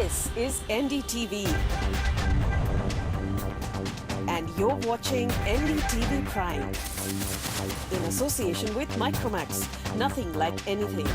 This is NDTV. And you're watching NDTV Prime. In association with Micromax. Nothing like anything.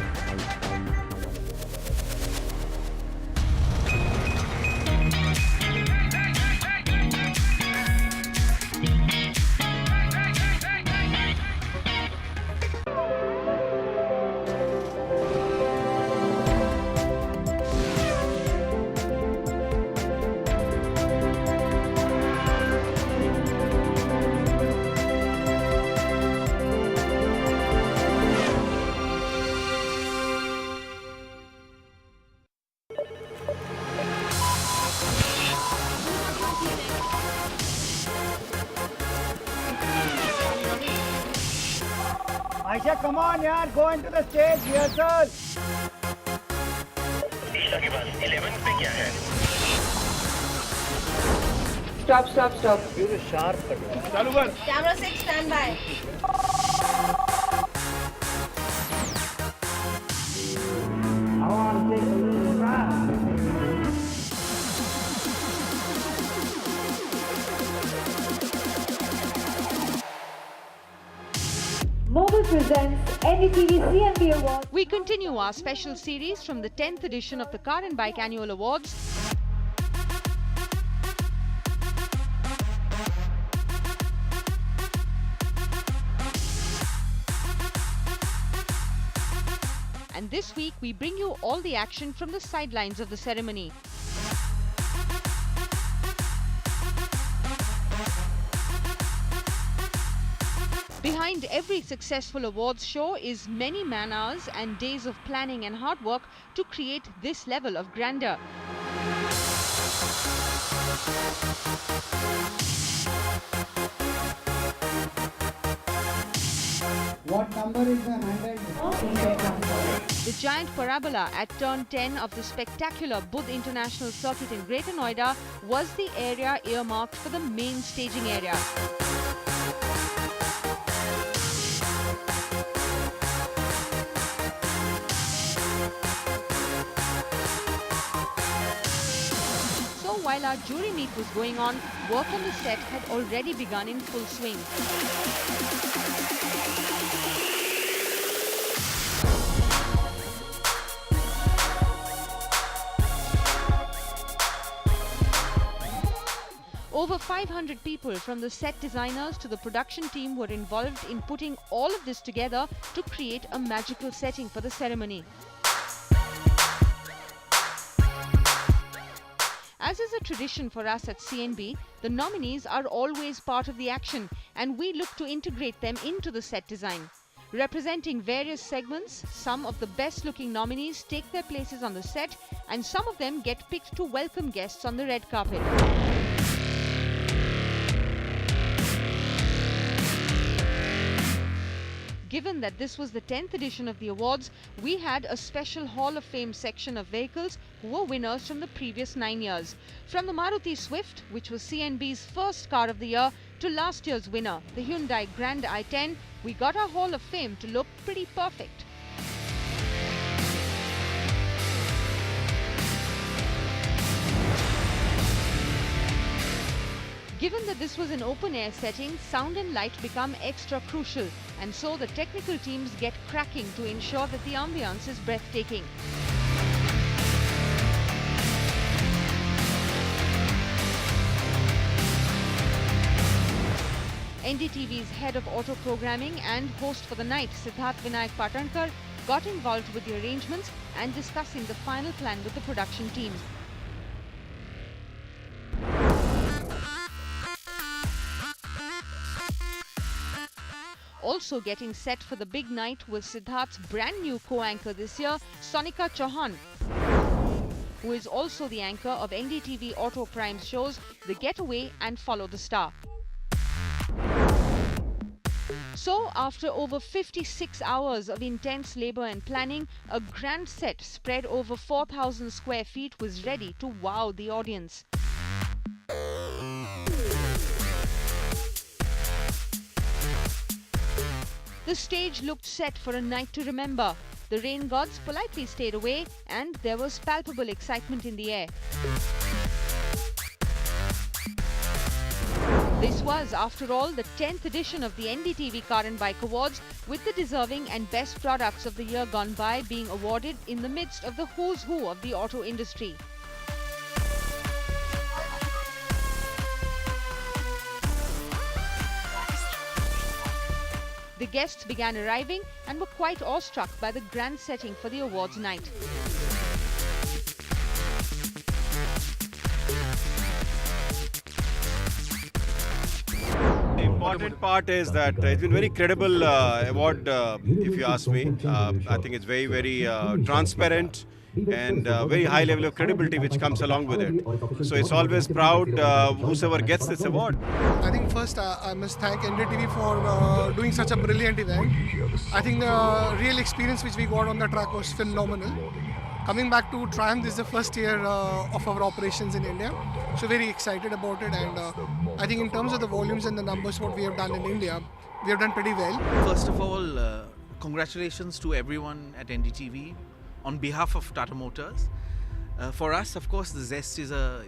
Aisha, come on, yaar, go into the stage, rehearsal. Isha के पास 11 पे क्या है? Stop. You're sharp. चालू कर. Camera 6, stand by. Mobile presents NDTV CMB Awards. We continue our special series from the 10th edition of the Car and Bike Annual Awards. And this week we bring you all the action from the sidelines of the ceremony. Behind every successful awards show is many man-hours and days of planning and hard work to create this level of grandeur. What number is the handle? The giant parabola at turn 10 of the spectacular Budh International Circuit in Greater Noida was the area earmarked for the main staging area. So while our jury meet was going on, work on the set had already begun in full swing. Over 500 people from the set designers to the production team were involved in putting all of this together to create a magical setting for the ceremony. As is a tradition for us at CNB, the nominees are always part of the action and we look to integrate them into the set design. Representing various segments, some of the best looking nominees take their places on the set and some of them get picked to welcome guests on the red carpet. Given that this was the 10th edition of the awards, we had a special Hall of Fame section of vehicles who were winners from the previous 9 years. From the Maruti Swift, which was CNB's first car of the year, to last year's winner, the Hyundai Grand i10, we got our Hall of Fame to look pretty perfect. Given that this was an open-air setting, sound and light become extra crucial, and so the technical teams get cracking to ensure that the ambience is breathtaking. NDTV's head of auto programming and host for the night, Siddharth Vinayak Patankar, got involved with the arrangements and discussing the final plan with the production team. Also getting set for the big night was Siddharth's brand new co-anchor this year, Sonika Chauhan, who is also the anchor of NDTV Auto Prime shows The Getaway and Follow the Star. So, after over 56 hours of intense labor and planning, a grand set spread over 4,000 square feet was ready to wow the audience. The stage looked set for a night to remember. The rain gods politely stayed away, and there was palpable excitement in the air. This was, after all, the 10th edition of the NDTV Car and Bike Awards, with the deserving and best products of the year gone by being awarded in the midst of the who's who of the auto industry. The guests began arriving and were quite awestruck by the grand setting for the awards night. The important part is that it's been very credible award, if you ask me. I think it's very, very transparent and very high level of credibility which comes along with it. So it's always proud whosoever gets this award. I think first I must thank NDTV for doing such a brilliant event. I think the real experience which we got on the track was phenomenal. Coming back to Triumph, this is the first year of our operations in India. So very excited about it, and I think in terms of the volumes and the numbers what we have done in India, we have done pretty well. First of all, congratulations to everyone at NDTV on behalf of Tata Motors. For us, of course, the Zest is a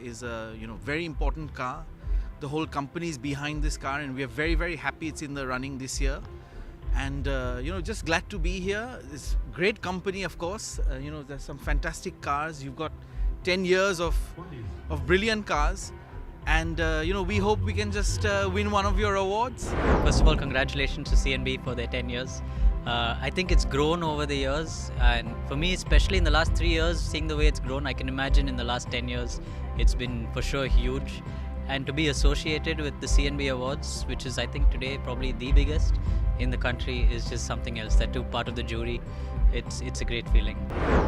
very important car. The whole company is behind this car, and we are very, very happy it's in the running this year. And just glad to be here. It's great company, of course. There's some fantastic cars. You've got 10 years of brilliant cars, and we hope we can just win one of your awards. First of all, congratulations to CNB for their 10 years. I think it's grown over the years, and for me, especially in the last 3 years, seeing the way it's grown, I can imagine in the last 10 years, it's been for sure huge. And to be associated with the CNB Awards, which is I think today probably the biggest in the country, is just something else. That too, part of the jury, it's a great feeling.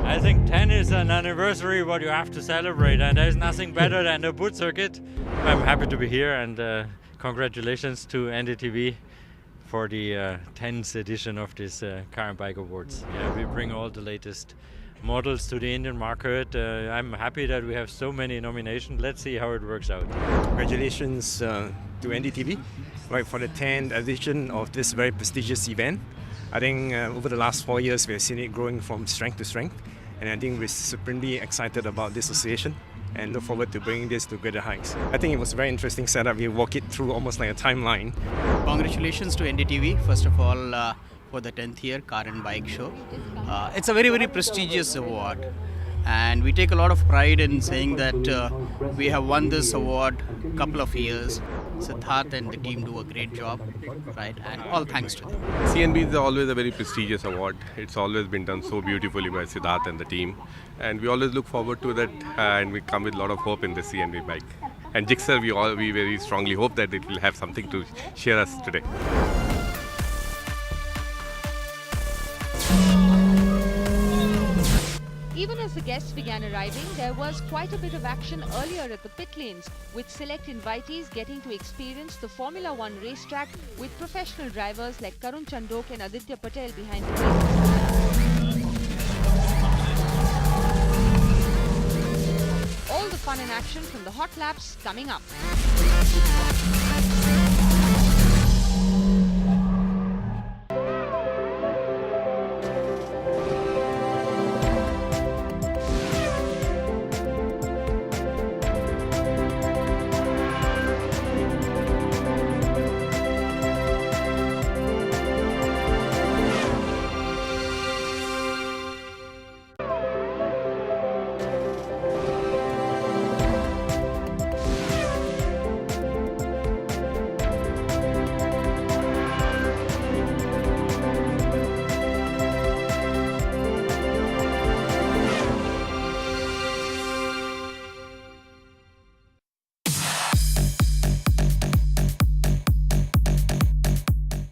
I think 10 is an anniversary what you have to celebrate, and there's nothing better than the boot circuit. I'm happy to be here, and congratulations to NDTV for the 10th edition of this Car and Bike Awards. Yeah, we bring all the latest models to the Indian market. I'm happy that we have so many nominations. Let's see how it works out. Congratulations to NDTV for the 10th edition of this very prestigious event. I think over the last 4 years we have seen it growing from strength to strength, and I think we're supremely excited about this association and look forward to bringing this to greater heights. I think it was a very interesting setup. We walk it through almost like a timeline. Congratulations to NDTV, first of all, for the 10th year Car and Bike Show. It's a very, very prestigious award, and we take a lot of pride in saying that we have won this award a couple of years. Siddharth and the team do a great job, right? And all thanks to them. CNB is always a very prestigious award. It's always been done so beautifully by Siddharth and the team. And we always look forward to that, and we come with a lot of hope in the CNB bike. And Gixxer, we very strongly hope that it will have something to share us today. Even as the guests began arriving, there was quite a bit of action earlier at the pit lanes, with select invitees getting to experience the Formula One racetrack with professional drivers like Karun Chandok and Aditya Patel behind the wheel. All the fun and action from the hot laps coming up.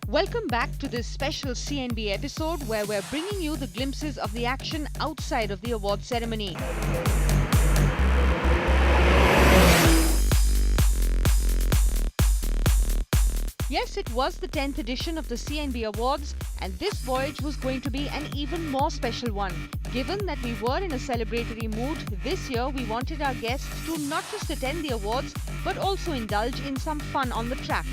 Welcome back to this special CNB episode where we're bringing you the glimpses of the action outside of the award ceremony. Yes, it was the 10th edition of the CNB Awards, and this voyage was going to be an even more special one. Given that we were in a celebratory mood, this year we wanted our guests to not just attend the awards, but also indulge in some fun on the track.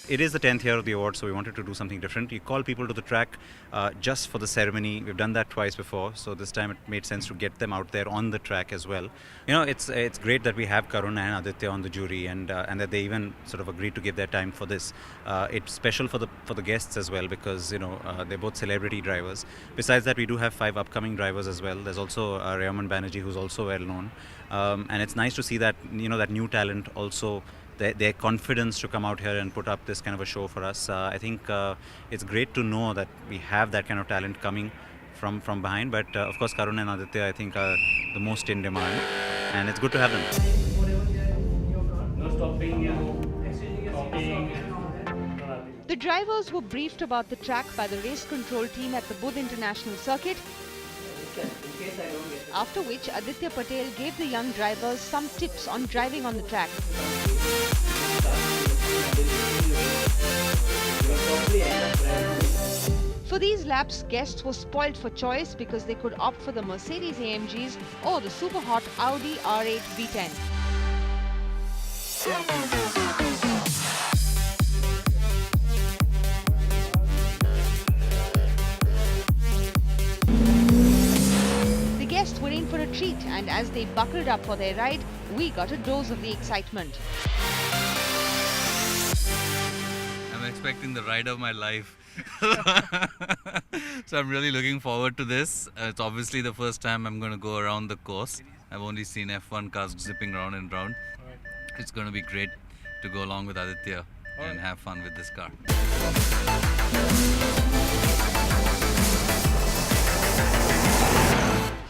it is the 10th year of the award, so we wanted to do something different. You call people to the track just for the ceremony. We've done that twice before, so this time it made sense to get them out there on the track as well. You know, it's great that we have Karun and Aditya on the jury, and that they even sort of agreed to give their time for this. It's special for the guests as well, because you know they're both celebrity drivers. Besides that, we do have 5 upcoming drivers as well. There's also Rayaman Banerjee, who's also well known, and it's nice to see that that new talent also. Their confidence to come out here and put up this kind of a show for us. I think it's great to know that we have that kind of talent coming from behind. But of course, Karun and Aditya, I think, are the most in demand, and it's good to have them. The drivers were briefed about the track by the race control team at the Budh International Circuit, after which Aditya Patel gave the young drivers some tips on driving on the track. For these laps, guests were spoilt for choice because they could opt for the Mercedes AMGs or the super hot Audi R8 V10. Guests were in for a treat, and as they buckled up for their ride, we got a dose of the excitement. I'm expecting the ride of my life. So I'm really looking forward to this. It's obviously the first time I'm going to go around the course. I've only seen F1 cars zipping round and round. It's going to be great to go along with Aditya and have fun with this car.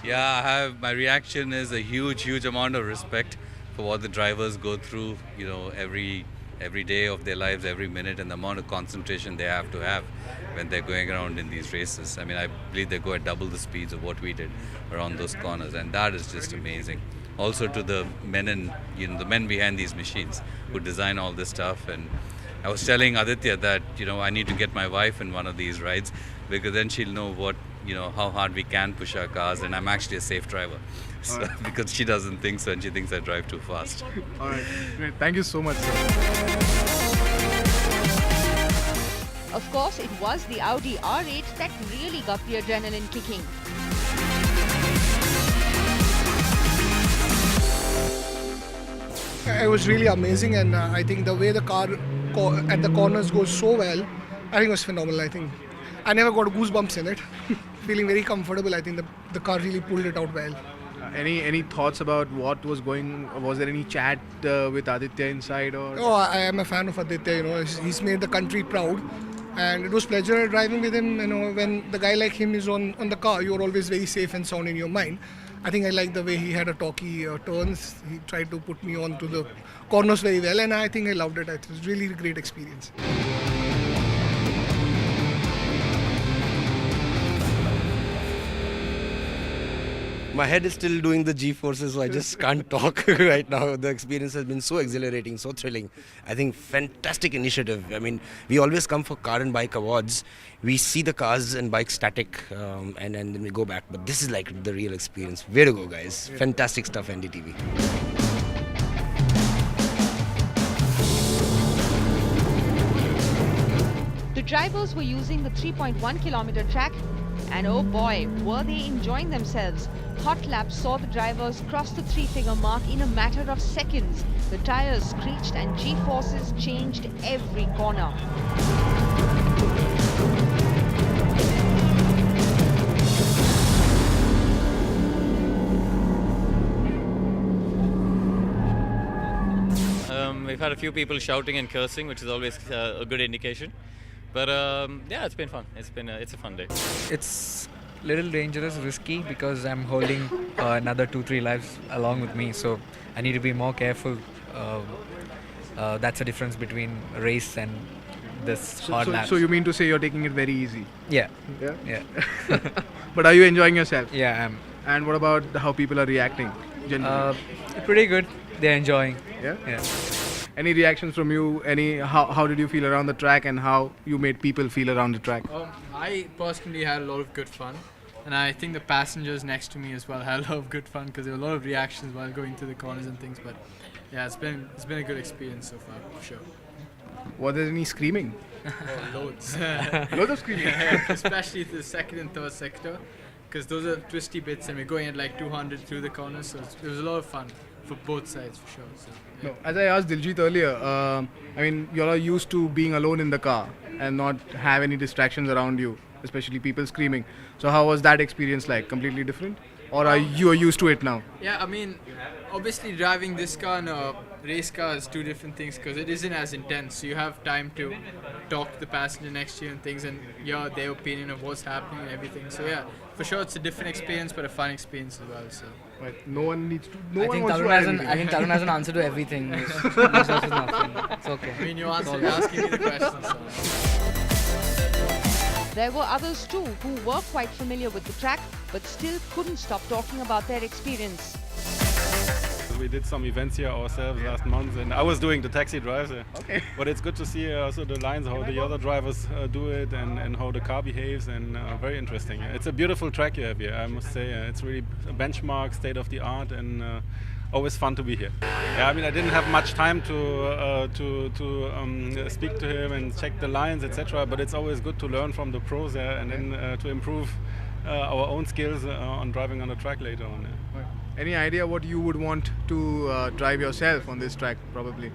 Yeah, my reaction is a huge amount of respect for what the drivers go through, every day of their lives, every minute, and the amount of concentration they have to have when they're going around in these races. I mean, I believe they go at double the speeds of what we did around those corners, and that is just amazing. Also to the men and the men behind these machines who design all this stuff. And I was telling Aditya that I need to get my wife in one of these rides, because then she'll know how hard we can push our cars, and I'm actually a safe driver. So, right. Because she doesn't think so, and she thinks I drive too fast. All right, great. Thank you so much, sir. Of course, it was the Audi R8 that really got the adrenaline kicking. It was really amazing, and I think the way the car at the corners goes so well, I think it was phenomenal. I think I never got goosebumps in it. Feeling very comfortable. I think the car really pulled it out well. Any thoughts about what was going? Was there any chat with Aditya inside? Or? Oh, I am a fan of Aditya. He's made the country proud, and it was pleasure driving with him. When the guy like him is on the car, you're always very safe and sound in your mind. I think I like the way he had a talky turns. He tried to put me on to the corners very well, and I think I loved it. It was really a great experience. My head is still doing the G-forces, so I just can't talk right now. The experience has been so exhilarating, so thrilling. I think fantastic initiative. I mean, we always come for car and bike awards. We see the cars and bikes static, and then we go back. But this is like the real experience. Way to go, guys. Fantastic stuff, NDTV. The drivers were using the 3.1 kilometer track, and oh boy, were they enjoying themselves. Hot Lap saw the drivers cross the 3-figure mark in a matter of seconds. The tires screeched and G-forces changed every corner. We've had a few people shouting and cursing, which is always a good indication. But yeah, it's been fun. It's a fun day. It's a little dangerous, risky, because I'm holding another 2-3 lives along with me. So I need to be more careful. That's the difference between a race and this hard lap. So you mean to say you're taking it very easy? Yeah. Yeah. But are you enjoying yourself? Yeah, I am. And what about how people are reacting? Generally? Pretty good. They're enjoying. Yeah. Yeah. Any reactions from you? How did you feel around the track, and how you made people feel around the track? I personally had a lot of good fun, and I think the passengers next to me as well had a lot of good fun, because there were a lot of reactions while going through the corners and things. But yeah, it's been a good experience so far, for sure. Was there any screaming? Oh, loads. Loads of screaming. Especially the second and third sector, because those are twisty bits and we're going at like 200 through the corners, so it was a lot of fun for both sides for sure. So, yeah. No, as I asked Diljit earlier, I mean, you all are used to being alone in the car and not have any distractions around you, especially people screaming. So how was that experience like? Completely different? Or are you used to it now? Yeah, I mean, obviously driving this car and a race car is two different things because it isn't as intense. So you have time to talk to the passenger next to you and things and hear their opinion of what's happening and everything. So yeah, for sure it's a different experience but a fun experience as well. So. Right. No one needs to. I think Tarun has an answer to everything. It's okay. I mean, you answered asking me the question. So. There were others too who were quite familiar with the track but still couldn't stop talking about their experience. We did some events here ourselves last month and I was doing the taxi drives. Okay. But it's good to see also the lines, how the other drivers do it and how the car behaves, and very interesting. It's a beautiful track you have here, I must say. It's really a benchmark, state of the art, and always fun to be here. Yeah, I mean, I didn't have much time to speak to him and check the lines, etc. But it's always good to learn from the pros there and then to improve our own skills on driving on the track later on. Yeah. Right. Any idea what you would want to drive yourself on this track, probably?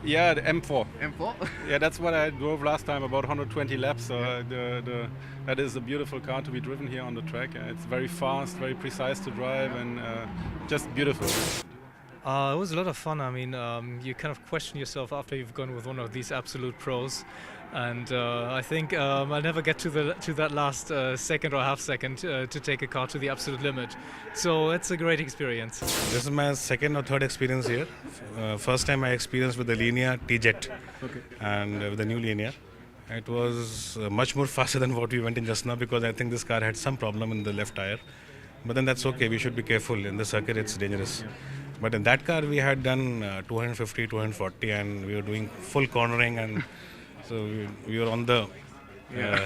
Yeah, the M4. M4? Yeah, that's what I drove last time, about 120 laps. So that is a beautiful car to be driven here on the track. It's very fast, very precise to drive, and just beautiful. It was a lot of fun. I mean, you kind of question yourself after you've gone with one of these absolute pros, and I think I'll never get to that last second or half second to take a car to the absolute limit. So it's a great experience. This is my second or third experience here. First time I experienced with the Linear T-Jet, and with the new Linear. It was much more faster than what we went in just now, because I think this car had some problem in the left tire. But then that's okay. We should be careful. In the circuit, it's dangerous. But in that car, we had done 250, 240, and we were doing full cornering, and so we were on the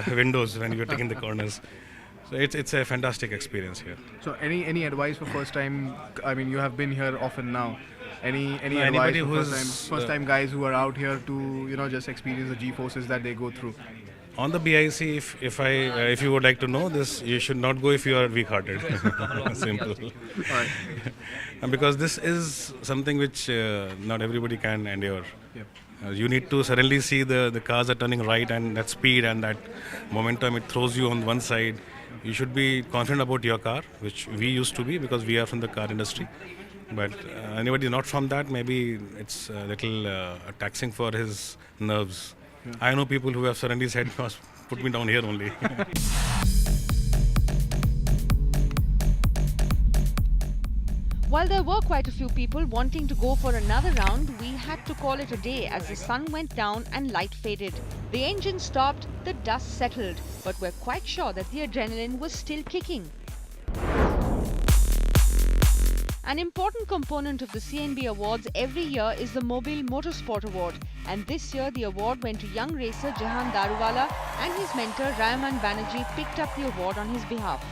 windows when we were taking the corners. So it's a fantastic experience here. So any advice for first time? I mean, you have been here often now. Any advice for first time guys who are out here to just experience the G-forces that they go through? On the BIC, if you would like to know this, you should not go if you are weak-hearted. Simple. Right. And because this is something which not everybody can endure. Yep. You need to suddenly see the cars are turning right, and that speed and that momentum, it throws you on one side. You should be confident about your car, which we used to be because we are from the car industry. But anybody not from that, maybe it's a little taxing for his nerves. Yeah. I know people who have suddenly said, put me down here only. While there were quite a few people wanting to go for another round, we had to call it a day as the sun went down and light faded. The engine stopped, the dust settled, but we're quite sure that the adrenaline was still kicking. An important component of the CNB Awards every year is the Mobile Motorsport Award, and this year the award went to young racer Jahan Daruwala, and his mentor Rayaman Banerjee picked up the award on his behalf.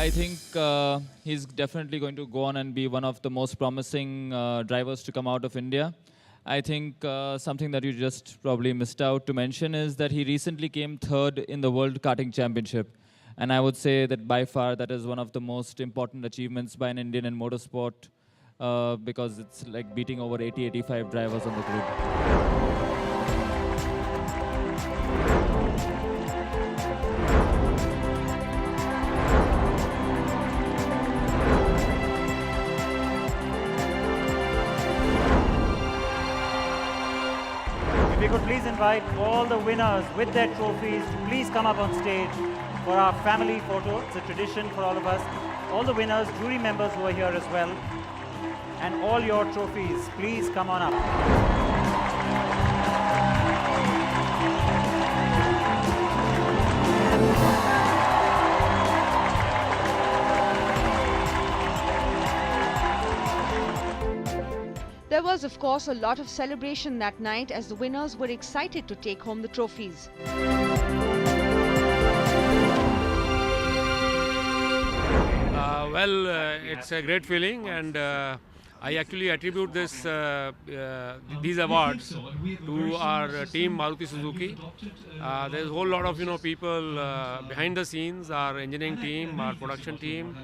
I think he's definitely going to go on and be one of the most promising drivers to come out of India. I think something that you just probably missed out to mention is that he recently came third in the World Karting Championship. And I would say that by far that is one of the most important achievements by an Indian in motorsport because it's like beating over 80-85 drivers on the grid. If we could please invite all the winners with their trophies to please come up on stage for our family photo. It's a tradition for all of us. All the winners, jury members who are here as well, and all your trophies, please come on up. There was, of course, a lot of celebration that night as the winners were excited to take home the trophies. It's a great feeling, and I actually attribute these awards to our team Maruti Suzuki. There's a whole lot of people behind the scenes, our engineering team, our production team,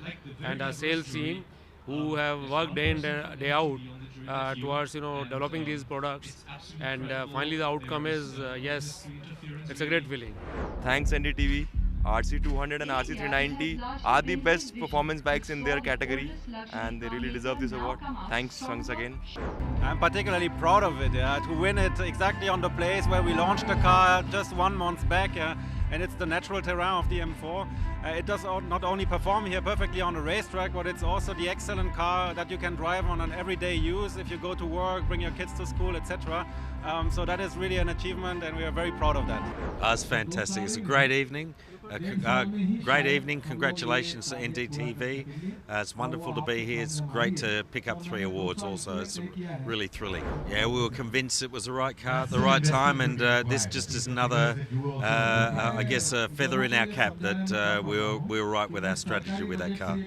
and our sales team, who have worked day in day out towards developing these products, and finally the outcome is yes, it's a great feeling. Thanks NDTV. RC200 and RC390 are the best performance bikes in their category, and they really deserve this award. Thanks once again. I'm particularly proud of it, to win it exactly on the place where we launched the car just 1 month back, and it's the natural terrain of the M4. It does not only perform here perfectly on a racetrack, but it's also the excellent car that you can drive on an everyday use if you go to work, bring your kids to school, etc. So that is really an achievement, and we are very proud of that. It's fantastic. It's a great evening. Congratulations to NDTV. It's wonderful to be here. It's great to pick up 3 awards also. It's really thrilling. Yeah, we were convinced it was the right car at the right time, and this just is another, I guess, a feather in our cap that we were right with our strategy with that car.